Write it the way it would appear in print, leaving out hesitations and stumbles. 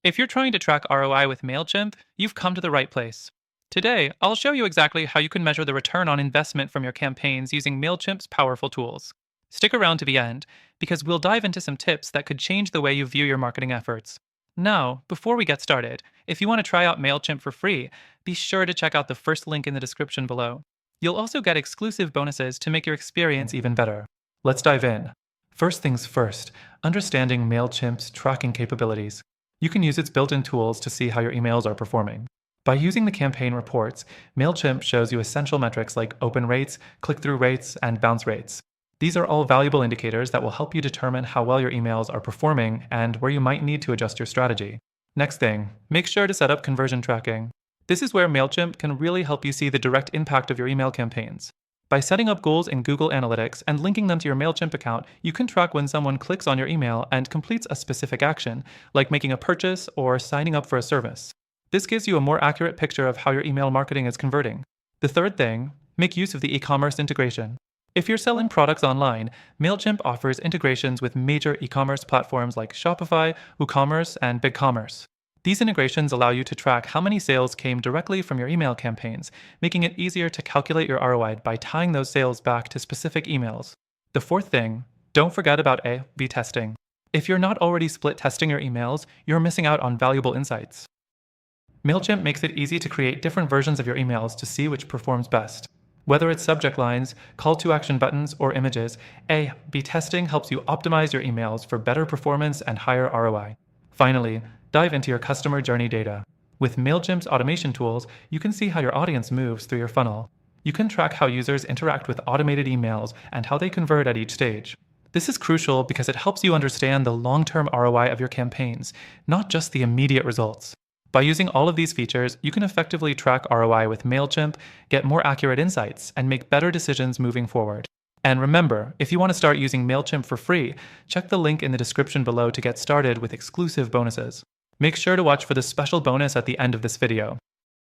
If you're trying to track ROI with Mailchimp, you've come to the right place. Today, I'll show you exactly how you can measure the return on investment from your campaigns using Mailchimp's powerful tools. Stick around to the end, because we'll dive into some tips that could change the way you view your marketing efforts. Now, before we get started, if you want to try out Mailchimp for free, be sure to check out the first link in the description below. You'll also get exclusive bonuses to make your experience even better. Let's dive in. First things first, understanding Mailchimp's tracking capabilities. You can use its built-in tools to see how your emails are performing. By using the campaign reports, Mailchimp shows you essential metrics like open rates, click-through rates, and bounce rates. These are all valuable indicators that will help you determine how well your emails are performing and where you might need to adjust your strategy. Next thing, make sure to set up conversion tracking. This is where Mailchimp can really help you see the direct impact of your email campaigns. By setting up goals in Google Analytics and linking them to your Mailchimp account, you can track when someone clicks on your email and completes a specific action, like making a purchase or signing up for a service. This gives you a more accurate picture of how your email marketing is converting. The third thing, make use of the e-commerce integration. If you're selling products online, Mailchimp offers integrations with major e-commerce platforms like Shopify, WooCommerce, and BigCommerce. These integrations allow you to track how many sales came directly from your email campaigns, making it easier to calculate your ROI by tying those sales back to specific emails. The fourth thing, don't forget about A/B testing. If you're not already split testing your emails, you're missing out on valuable insights. Mailchimp makes it easy to create different versions of your emails to see which performs best. Whether it's subject lines, call to action buttons, or images, A/B testing helps you optimize your emails for better performance and higher ROI. Finally, dive into your customer journey data. With Mailchimp's automation tools, you can see how your audience moves through your funnel. You can track how users interact with automated emails and how they convert at each stage. This is crucial because it helps you understand the long-term ROI of your campaigns, not just the immediate results. By using all of these features, you can effectively track ROI with Mailchimp, get more accurate insights, and make better decisions moving forward. And remember, if you want to start using Mailchimp for free, check the link in the description below to get started with exclusive bonuses. Make sure to watch for the special bonus at the end of this video.